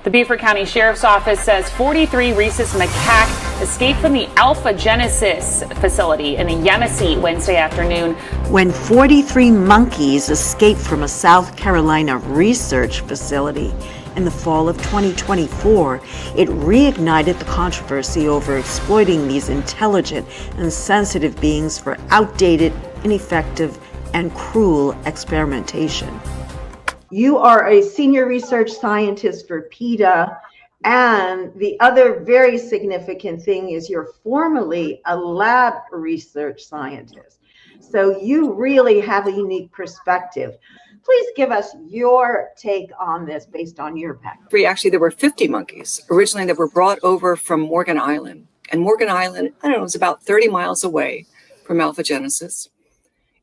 The Beaufort County Sheriff's Office says 43 rhesus macaque escaped from the Alpha Genesis facility in the Yemassee Wednesday afternoon. When 43 monkeys escaped from a South Carolina research facility in the fall of 2024, it reignited the controversy over exploiting these intelligent and sensitive beings for outdated, ineffective, and cruel experimentation. You are a senior research scientist for Peta, and the other very significant thing is you're formerly a lab research scientist. So you really have a unique perspective. Please give us your take on this based on your background. Actually, there were 50 monkeys originally that were brought over from Morgan Island. And Morgan Island, I don't know, is about 30 miles away from Alpha Genesis.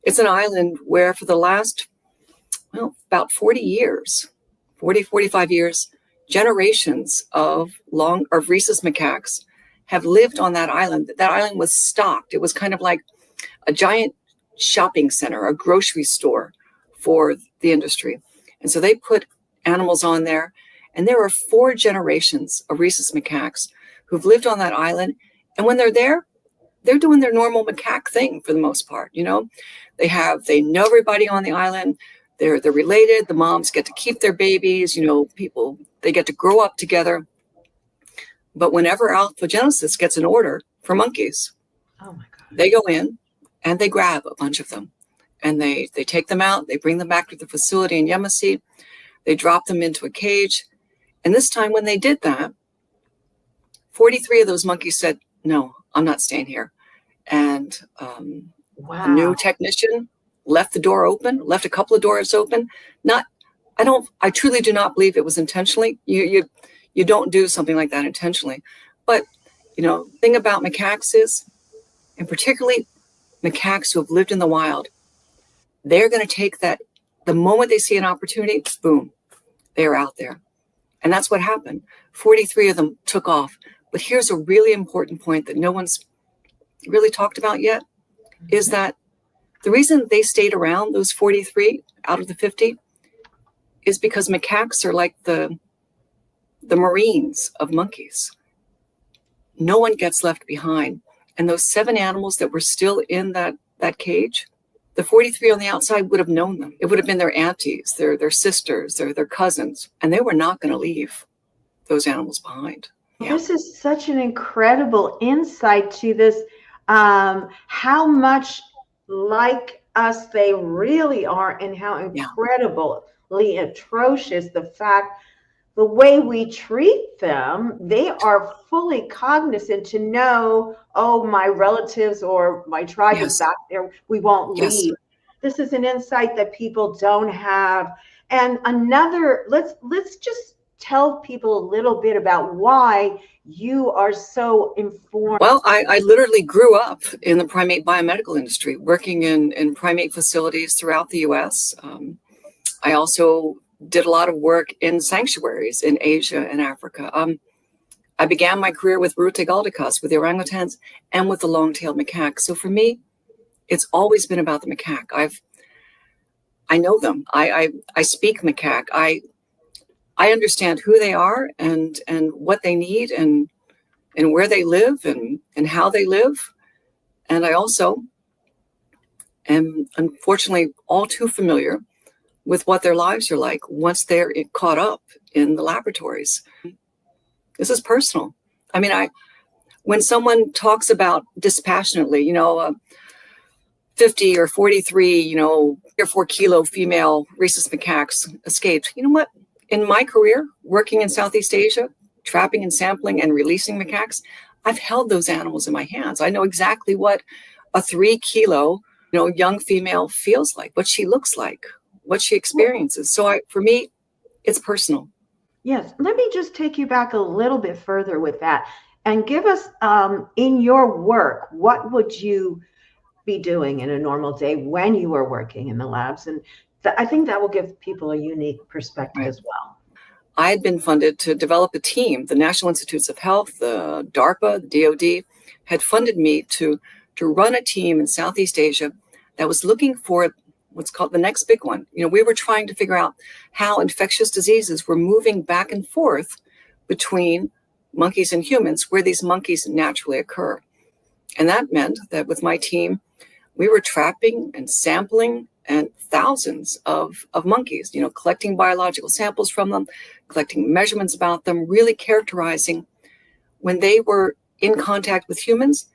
It's an island where for the last, about 40 years, 45 years, generations of rhesus macaques have lived on that island. That island was stocked. It was kind of like a giant shopping center, a grocery store for the industry. And so they put animals on there. And there are 4 generations of rhesus macaques who've lived on that island. And when they're there, they're doing their normal macaque thing for the most part. They know everybody on the island. They're related. The moms get to keep their babies. They get to grow up together. But whenever Alpha Genesis gets an order for monkeys, oh my God, they go in and they grab a bunch of them. And they take them out. They bring them back to the facility in Yemassee. They drop them into a cage. And this time when they did that, 43 of those monkeys said, no, I'm not staying here. And wow. A new technician left the door open, left a couple of doors open. I truly do not believe it was intentionally. You don't do something like that intentionally. But, thing about macaques is, and particularly macaques who have lived in the wild, they're going to take that, the moment they see an opportunity, boom, they're out there. And that's what happened. 43 of them took off. But here's a really important point that no one's really talked about yet, is that the reason they stayed around, those 43 out of the 50, is because macaques are like the Marines of monkeys. No one gets left behind. And those 7 animals that were still in that cage, the 43 on the outside would have known them. It would have been their aunties, their sisters, their cousins, and they were not going to leave those animals behind. Yeah. This is such an incredible insight to this, how much like us they really are, and how incredibly atrocious the way we treat them. They are fully cognizant to know, oh, my relatives or my tribe is back there, we won't leave. This is an insight that people don't have. And let's just tell people a little bit about why you are so informed. Well, I literally grew up in the primate biomedical industry, working in primate facilities throughout the U.S. I also did a lot of work in sanctuaries in Asia and Africa. I began my career with Rute Galdicus, with the orangutans, and with the long-tailed macaque. So for me, it's always been about the macaque. I know them. I speak macaque. I understand who they are and what they need and where they live and how they live. And I also am unfortunately all too familiar with what their lives are like once they're caught up in the laboratories. This is personal. I mean, when someone talks about dispassionately, 50 or 43, 3 or 4 kilo female rhesus macaques escaped. You know what? In my career, working in Southeast Asia, trapping and sampling and releasing macaques, I've held those animals in my hands. I know exactly what a 3 kilo, young female feels like, what she looks like, what she experiences. So for me, it's personal. Yes. Let me just take you back a little bit further with that and give us, in your work, what would you be doing in a normal day when you are working in the labs? And I think that will give people a unique perspective as well. I had been funded to develop a team. The National Institutes of Health, the DARPA, the DOD, had funded me to run a team in Southeast Asia that was looking for what's called the next big one. We were trying to figure out how infectious diseases were moving back and forth between monkeys and humans where these monkeys naturally occur. And that meant that with my team, we were trapping and sampling and thousands of monkeys, collecting biological samples from them, collecting measurements about them, really characterizing when they were in contact with humans,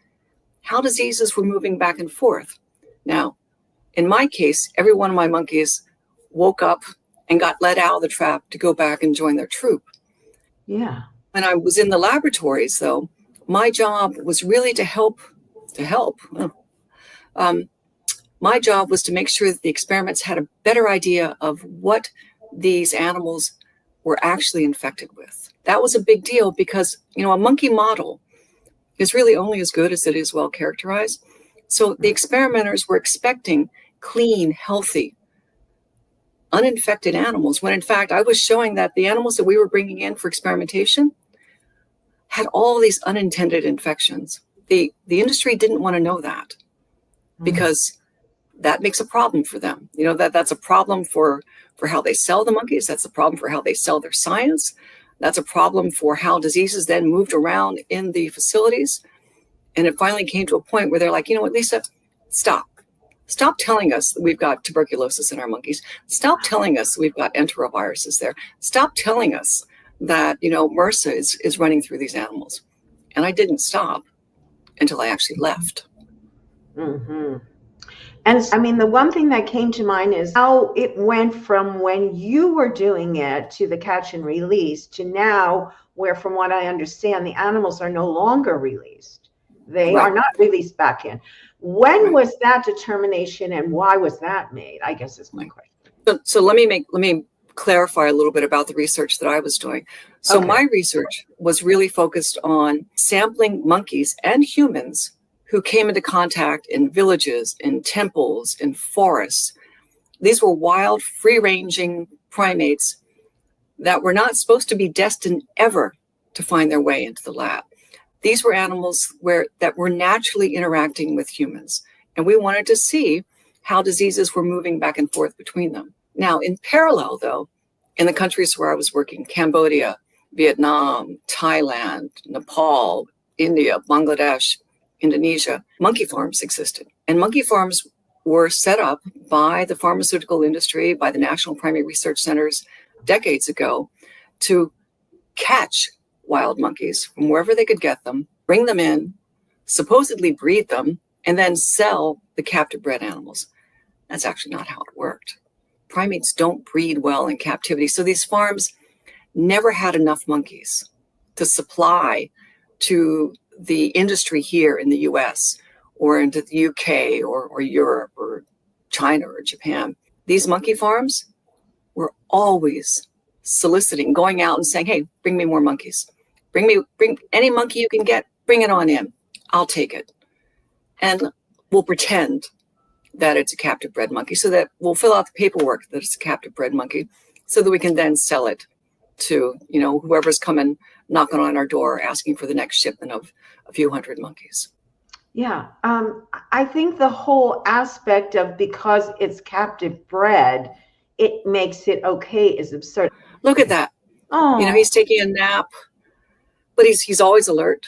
how diseases were moving back and forth. Now, in my case, every one of my monkeys woke up and got let out of the trap to go back and join their troop. Yeah. When I was in the laboratories, though, my job was really to help. My job was to make sure that the experiments had a better idea of what these animals were actually infected with. That was a big deal because, a monkey model is really only as good as it is well characterized. So the experimenters were expecting clean, healthy, uninfected animals, when in fact I was showing that the animals that we were bringing in for experimentation had all these unintended infections. The industry didn't want to know that because that makes a problem for them. That's a problem for how they sell the monkeys. That's a problem for how they sell their science. That's a problem for how diseases then moved around in the facilities. And it finally came to a point where they're like, what, Lisa, stop. Stop telling us that we've got tuberculosis in our monkeys. Stop telling us we've got enteroviruses there. Stop telling us that, MRSA is running through these animals. And I didn't stop until I actually left. Mm-hmm. And I mean, the one thing that came to mind is how it went from when you were doing it to the catch and release to now, where from what I understand, the animals are no longer released. They Right. are not released back in. When was that determination and why was that made? I guess is my question. So let me clarify a little bit about the research that I was doing. So my research was really focused on sampling monkeys and humans who came into contact in villages, in temples, in forests. These were wild, free-ranging primates that were not supposed to be destined ever to find their way into the lab. These were animals that were naturally interacting with humans. And we wanted to see how diseases were moving back and forth between them. Now, in parallel, though, in the countries where I was working, Cambodia, Vietnam, Thailand, Nepal, India, Bangladesh, Indonesia, monkey farms existed. And monkey farms were set up by the pharmaceutical industry, by the National Primate Research Centers decades ago to catch wild monkeys from wherever they could get them, bring them in, supposedly breed them, and then sell the captive bred animals. That's actually not how it worked. Primates don't breed well in captivity. So these farms never had enough monkeys to supply to the industry here in the US or into the UK or Europe or China or Japan. These monkey farms were always soliciting, going out and saying, hey, bring me more monkeys. Bring any monkey you can get, bring it on in. I'll take it. And we'll pretend that it's a captive bred monkey so that we'll fill out the paperwork that it's a captive bred monkey so that we can then sell it to, whoever's coming knocking on our door asking for the next shipment of a few hundred monkeys. Yeah. I think the whole aspect of because it's captive bred, it makes it okay is absurd. Look at that. Oh, He's taking a nap, but he's always alert.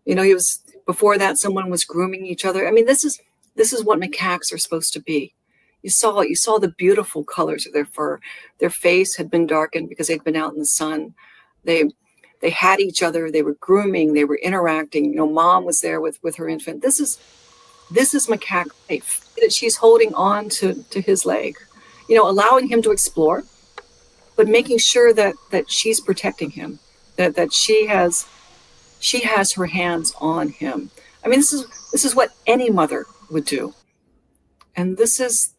He was, before that, someone was grooming each other. I mean, this is what macaques are supposed to be. You saw the beautiful colors of their fur. Their face had been darkened because they'd been out in the sun. They had each other. They were grooming. They were interacting. Mom was there with her infant. This is macaque life. That she's holding on to his leg, allowing him to explore, but making sure that she's protecting him, that she has her hands on him. I mean, this is what any mother would do. And this is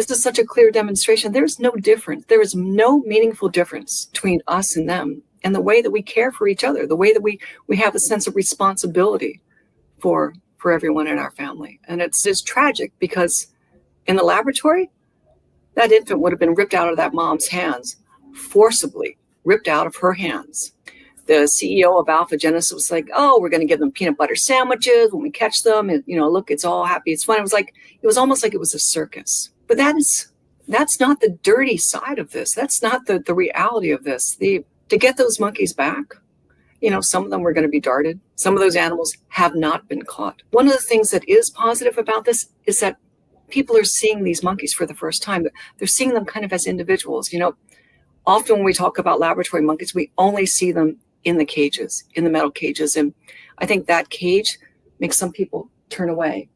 such a clear demonstration. There's no difference. There is no meaningful difference between us and them, and the way that we care for each other, the way that we have a sense of responsibility for everyone in our family. And it's tragic because in the laboratory, that infant would have been ripped out of that mom's hands, forcibly ripped out of her hands. The CEO of Alpha Genesis was like, oh, we're going to give them peanut butter sandwiches when we catch them. And, look, it's all happy. It's fun. It was almost like it was a circus. But that's not the dirty side of this. That's not the reality of this. The to get those monkeys back, some of them were going to be darted. Some of those animals have not been caught. One of the things that is positive about this is that people are seeing these monkeys for the first time. They're seeing them kind of as individuals. Often when we talk about laboratory monkeys, we only see them in the cages, in the metal cages. And I think that cage makes some people turn away.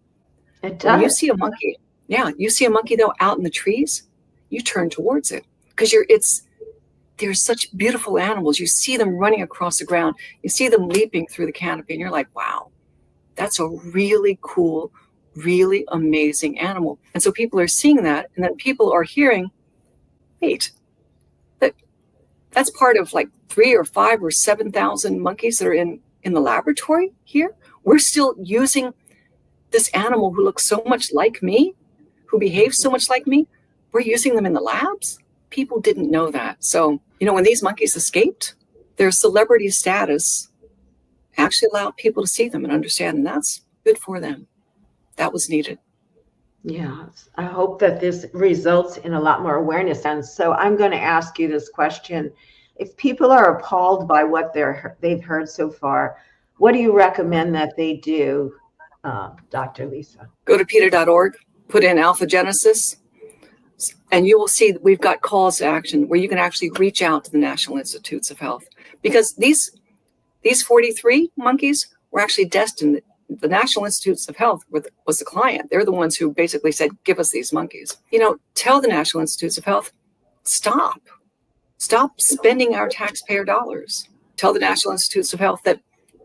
It does. When you see a monkey, you see a monkey though out in the trees, you turn towards it because they're such beautiful animals. You see them running across the ground. You see them leaping through the canopy and you're like, wow, that's a really cool, really amazing animal. And so people are seeing that, and then people are hearing, wait, that's part of like 3 or 5 or 7,000 monkeys that are in the laboratory here. We're still using this animal who looks so much like me, who behaves so much like me. We're using them in the labs. People didn't know that. So, when these monkeys escaped, their celebrity status actually allowed people to see them and understand, and that's good for them. That was needed. Yes, I hope that this results in a lot more awareness. And so I'm going to ask you this question. If people are appalled by what they've heard so far, what do you recommend that they do, Dr. Lisa? Go to Peta.org, put in alpha genesis, and you will see that we've got calls to action where you can actually reach out to the National Institutes of Health. Because these 43 monkeys were actually destined. The National Institutes of Health was the client. They're the ones who basically said, give us these monkeys. Tell the National Institutes of Health, stop spending our taxpayer dollars. Tell the National Institutes of Health that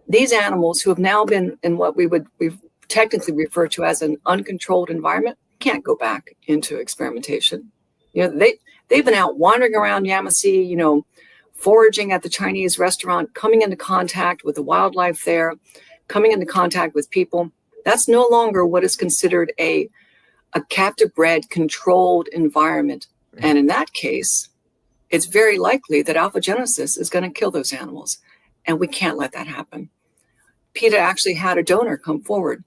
these animals who have now been in what we've technically referred to as an uncontrolled environment can't go back into experimentation. They've been out wandering around Yamasee, foraging at the Chinese restaurant, coming into contact with the wildlife there, coming into contact with people. That's no longer what is considered a captive bred controlled environment. And in that case, it's very likely that alpha genesis is going to kill those animals. And we can't let that happen. PETA actually had a donor come forward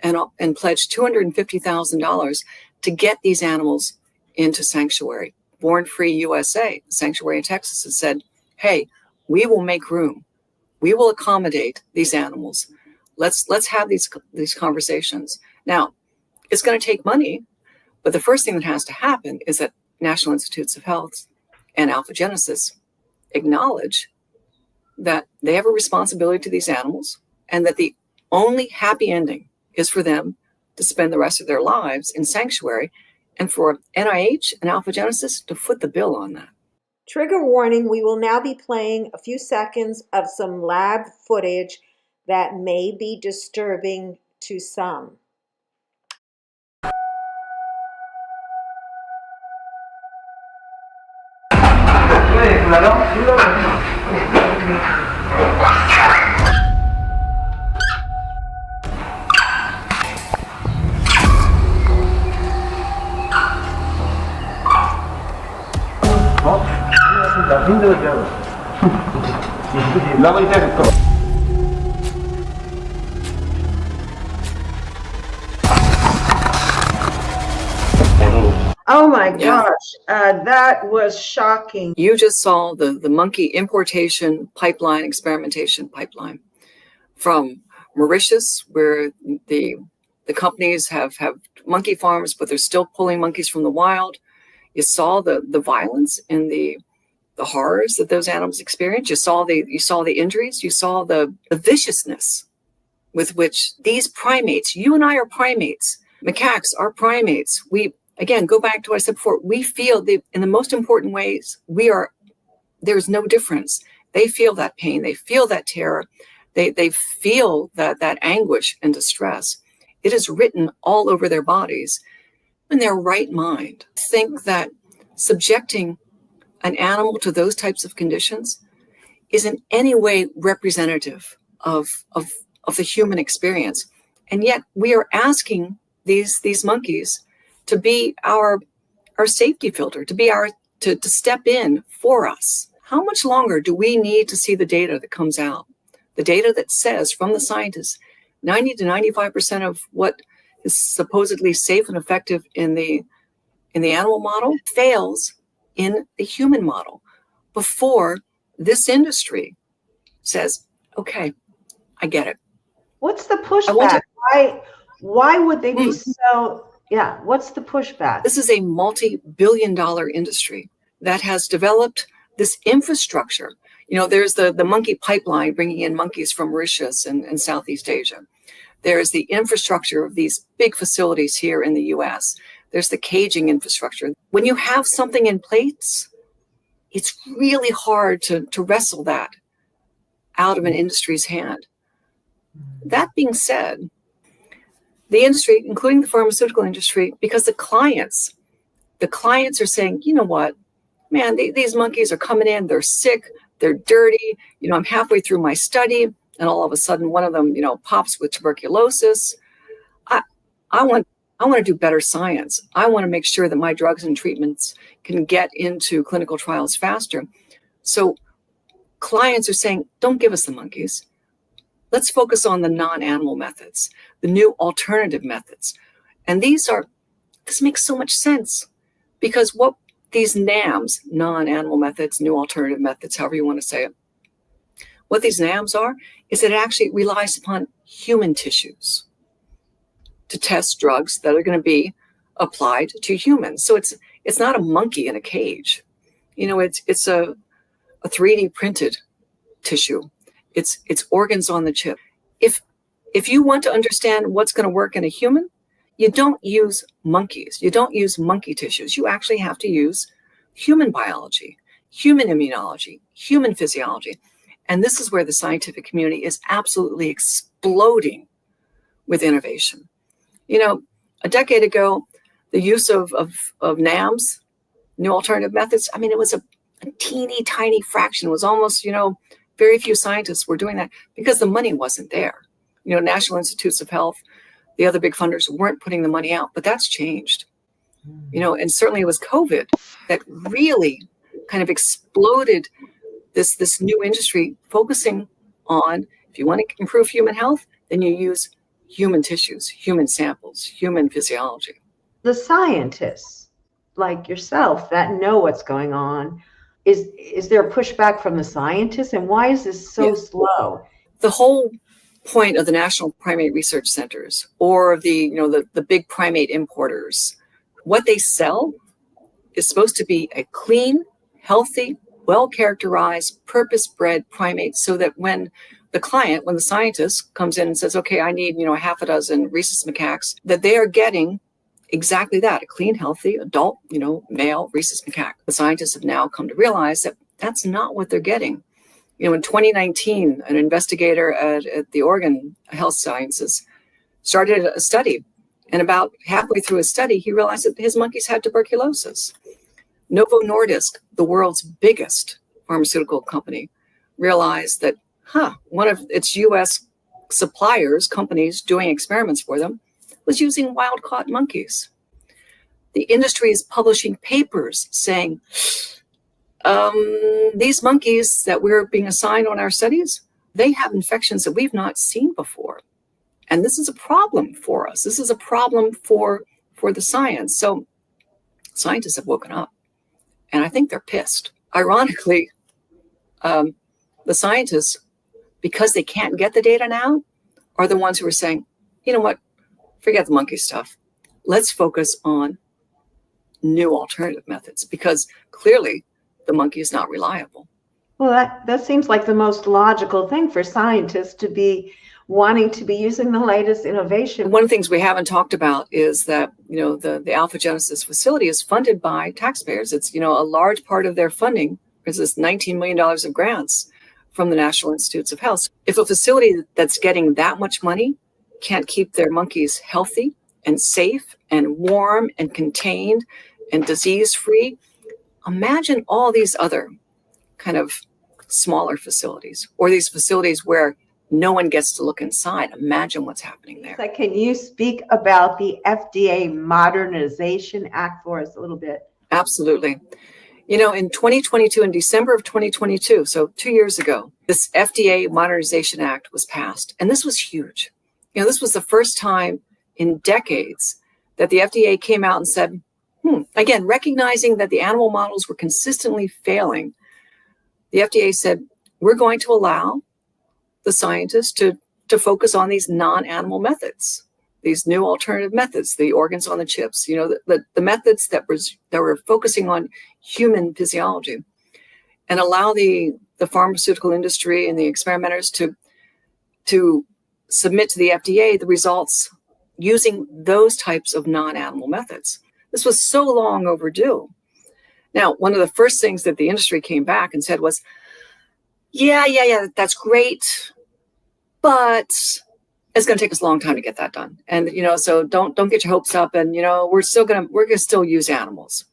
and pledged $250,000 to get these animals into sanctuary. Born Free USA, sanctuary in Texas, has said, hey, we will make room. We will accommodate these animals. Let's have these conversations. Now, it's going to take money, but the first thing that has to happen is that National Institutes of Health and Alpha Genesis acknowledge that they have a responsibility to these animals and that the only happy ending is for them to spend the rest of their lives in sanctuary and for NIH and Alpha Genesis to foot the bill on that. Trigger warning, we will now be playing a few seconds of some lab footage that may be disturbing to some. Oh my gosh, that was shocking. You just saw the monkey importation pipeline, experimentation pipeline from Mauritius, where the companies have monkey farms, but they're still pulling monkeys from the wild. You saw the violence in the horrors that those animals experience. You saw the injuries. You saw the viciousness with which these primates, you and I are primates, macaques are primates. We, again, go back to what I said before, we feel in the most important ways, there's no difference. They feel that pain. They feel that terror. They feel that anguish and distress. It is written all over their bodies. In their right mind, think that subjecting an animal to those types of conditions is in any way representative of the human experience. And yet we are asking these monkeys to be our safety filter, to step in for us. How much longer do we need to see the data that comes out? The data that says from the scientists, 90 to 95% of what is supposedly safe and effective in the animal model fails in the human model before this industry says, okay, I get it. What's the I want pushback? to, Why would they be so, yeah, what's the pushback? this is a multi-billion-dollar industry that has developed this infrastructure. You know, there's the monkey pipeline bringing in monkeys from Mauritius and Southeast Asia. There's the infrastructure of these big facilities here in the US. There's the caging infrastructure. When you have something in place, it's really hard to wrestle that out of an industry's hand. That being said, the industry, including the pharmaceutical industry, because the clients are saying, you know what, man, these monkeys are coming in, they're sick, they're dirty. You know, I'm halfway through my study, and all of a sudden one of them, you know, pops with tuberculosis. I want to do better science. I want to make sure that my drugs and treatments can get into clinical trials faster. So clients are saying, don't give us the monkeys. Let's focus on the non-animal methods, the new alternative methods. And this makes so much sense, because what these NAMs, non-animal methods, new alternative methods, however you want to say it, what these NAMs are, is that it actually relies upon human tissues to test drugs that are going to be applied to humans. So it's not a monkey in a cage. You know, it's a 3D printed tissue. It's organs on the chip. If you want to understand what's going to work in a human, you don't use monkeys. You don't use monkey tissues. You actually have to use human biology, human immunology, human physiology. And this is where the scientific community is absolutely exploding with innovation. You know, a decade ago, the use of NAMs, new alternative methods, I mean, it was a teeny tiny fraction. It was almost, you know, very few scientists were doing that because the money wasn't there. You know, National Institutes of Health, the other big funders weren't putting the money out, but that's changed. You know, and certainly it was COVID that really kind of exploded this new industry, focusing on, if you want to improve human health, then you use human tissues, human samples, human physiology. The scientists like yourself that know what's going on, is there a pushback from the scientists, and why is this so slow? The whole point of the national primate research centers, or the big primate importers, what they sell is supposed to be a clean, healthy, well-characterized, purpose-bred primate, so that when the scientist comes in and says, okay, I need, a half a dozen rhesus macaques, that they are getting exactly that, a clean, healthy, adult, male rhesus macaque. The scientists have now come to realize that that's not what they're getting. In 2019, an investigator at the Oregon Health Sciences started a study. And about halfway through his study, he realized that his monkeys had tuberculosis. Novo Nordisk, the world's biggest pharmaceutical company, realized that, one of its U.S. companies doing experiments for them, was using wild-caught monkeys. The industry is publishing papers saying, these monkeys that we're being assigned on our studies, they have infections that we've not seen before. And this is a problem for us. This is a problem for the science. So scientists have woken up, and I think they're pissed. Ironically, the scientists, because they can't get the data now, are the ones who are saying, you know what, forget the monkey stuff. Let's focus on new alternative methods, because clearly the monkey is not reliable. Well, that seems like the most logical thing for scientists to be wanting to be using the latest innovation. One of the things we haven't talked about is that, the Alpha Genesis facility is funded by taxpayers. It's, a large part of their funding is this $19 million of grants from the National Institutes of Health. If a facility that's getting that much money can't keep their monkeys healthy and safe and warm and contained and disease-free, imagine all these other kind of smaller facilities, or these facilities where no one gets to look inside. Imagine what's happening there. Can you speak about the FDA Modernization Act for us a little bit? Absolutely. In 2022, in December of 2022, so 2 years ago, this FDA Modernization Act was passed. And this was huge. This was the first time in decades that the FDA came out and said, again, recognizing that the animal models were consistently failing, the FDA said, we're going to allow the scientists to focus on these non-animal methods, these new alternative methods, the organs on the chips, the methods that were focusing on human physiology, and allow the pharmaceutical industry and the experimenters to submit to the FDA the results using those types of non-animal methods. This was so long overdue. Now, one of the first things that the industry came back and said was, yeah, that's great, but it's going to take us a long time to get that done. And, so don't get your hopes up. And, we're going to still use animals.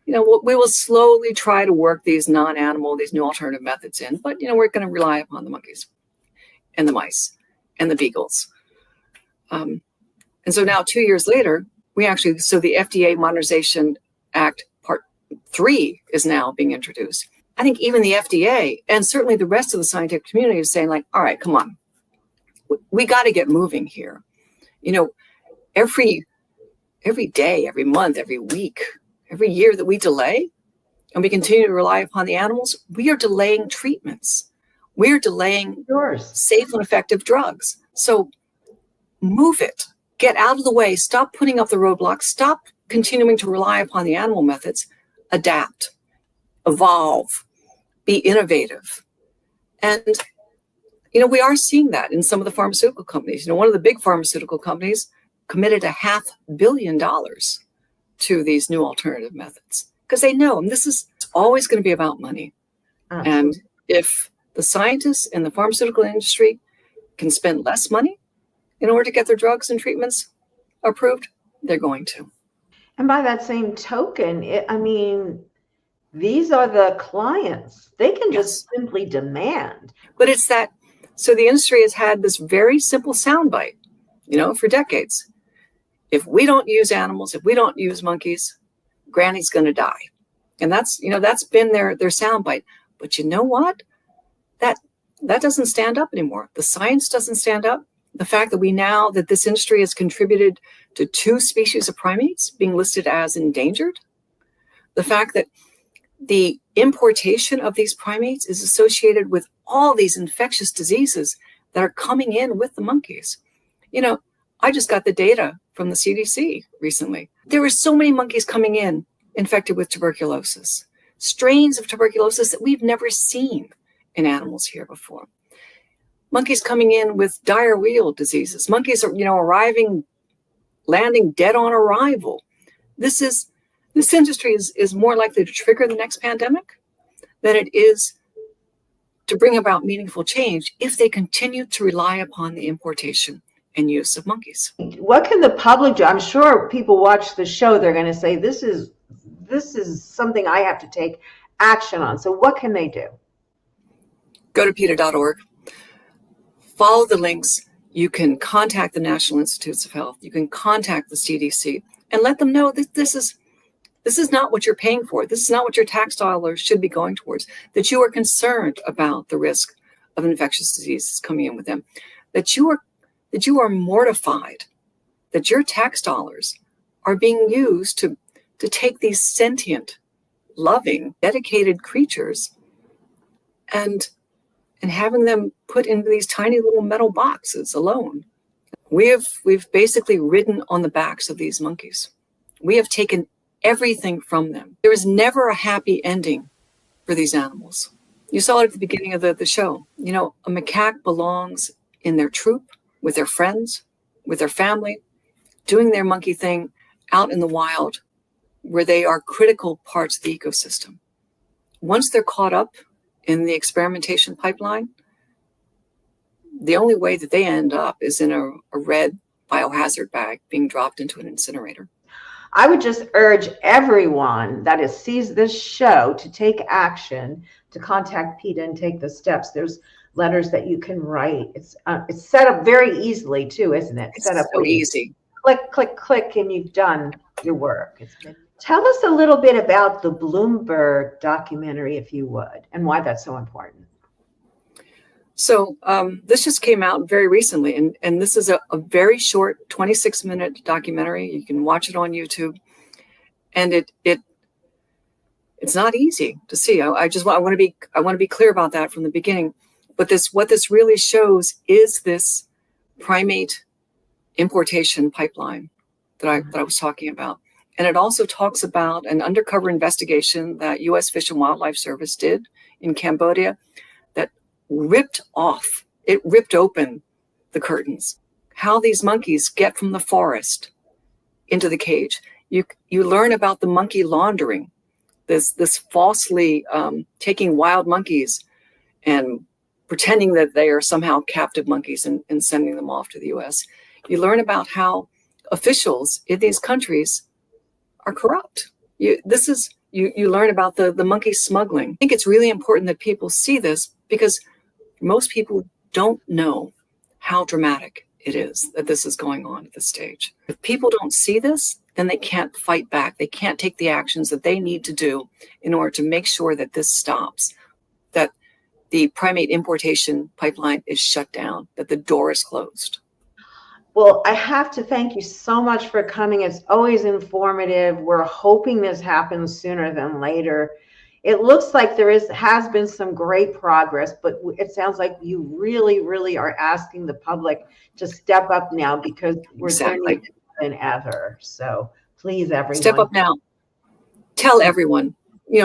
We will slowly try to work these non-animal, these new alternative methods in, but, we're going to rely upon the monkeys and the mice and the beagles. And so now 2 years later, so the FDA Modernization Act Part 3 is now being introduced. I think even the FDA and certainly the rest of the scientific community is saying, like, all right, come on, we got to get moving here. Every day, every month, every week, every year that we delay and we continue to rely upon the animals, we are delaying treatments. We are delaying safe and effective drugs. So move it, get out of the way, stop putting up the roadblocks, stop continuing to rely upon the animal methods, adapt, evolve, be innovative. And, we are seeing that in some of the pharmaceutical companies. One of the big pharmaceutical companies committed $500 million to these new alternative methods because they know this is always going to be about money. Absolutely. And if the scientists in the pharmaceutical industry can spend less money in order to get their drugs and treatments approved, they're going to. And by that same token, these are the clients. They can just simply demand. But it's that, so the industry has had this very simple soundbite, for decades. If we don't use animals, if we don't use monkeys, Granny's going to die. And that's been their soundbite. But you know what? That doesn't stand up anymore. The science doesn't stand up. The fact that this industry has contributed to 2 species of primates being listed as endangered, the fact that the importation of these primates is associated with all these infectious diseases that are coming in with the monkeys. I just got the data from the CDC recently. There were so many monkeys coming in infected with tuberculosis, strains of tuberculosis that we've never seen in animals here before. Monkeys coming in with diarrheal diseases. Monkeys are, landing dead on arrival. This industry is more likely to trigger the next pandemic than it is to bring about meaningful change if they continue to rely upon the importation and use of monkeys. What can the public do? I'm sure people watch the show, they're going to say, this is something I have to take action on. So what can they do? Go to Peta.org. Follow the links. You can contact the National Institutes of Health. You can contact the CDC and let them know that this is not what you're paying for. This is not what your tax dollars should be going towards, that you are concerned about the risk of infectious diseases coming in with them, that you are mortified that your tax dollars are being used to take these sentient, loving, dedicated creatures and having them put into these tiny little metal boxes alone. We've basically ridden on the backs of these monkeys. We have taken everything from them. There is never a happy ending for these animals. You saw it at the beginning of the show. A macaque belongs in their troop, with their friends, with their family, doing their monkey thing out in the wild, where they are critical parts of the ecosystem. Once they're caught up in the experimentation pipeline, the only way that they end up is in a red biohazard bag being dropped into an incinerator. I would just urge everyone that sees this show to take action, to contact PETA and take the steps. There's letters that you can write. It's set up very easily too, isn't it? It's set up so easy. Click, and you've done your work. Tell us a little bit about the Bloomberg documentary, if you would, and why that's so important. So this just came out very recently, and this is a very short 26-minute documentary. You can watch it on YouTube, and it It's not easy to see. I want to be clear about that from the beginning. But what this really shows is this primate importation pipeline that I was talking about. And it also talks about an undercover investigation that U.S. Fish and Wildlife Service did in Cambodia that ripped open the curtains. How these monkeys get from the forest into the cage. You learn about the monkey laundering, this falsely taking wild monkeys and pretending that they are somehow captive monkeys and sending them off to the U.S. You learn about how officials in these countries are corrupt. You learn about the monkey smuggling. I think it's really important that people see this because most people don't know how dramatic it is that this is going on at this stage. If people don't see this, then they can't fight back. They can't take the actions that they need to do in order to make sure that this stops, that the primate importation pipeline is shut down, that the door is closed. Well, I have to thank you so much for coming. It's always informative. We're hoping this happens sooner than later. It looks like has been some great progress, but it sounds like you really, really are asking the public to step up now because we're turning than ever. So please, everyone, step up now. Tell everyone.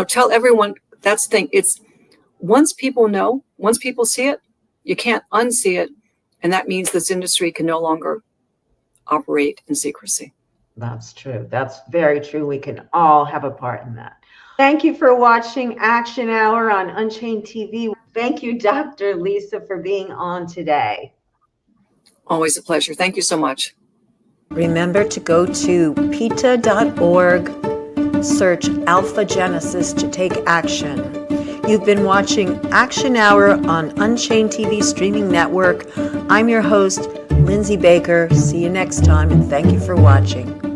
Tell everyone. That's the thing. It's once people know, once people see it, you can't unsee it, and that means this industry can no longer operate in secrecy. That's true. That's very true. We can all have a part in that. Thank you for watching Action Hour on Unchained TV. Thank you, Dr. Lisa, for being on today. Always a pleasure. Thank you so much. Remember to go to peta.org, search Alpha Genesis to take action. You've been watching Action Hour on Unchained TV streaming network. I'm your host, Lindsey Baker. See you next time, and thank you for watching.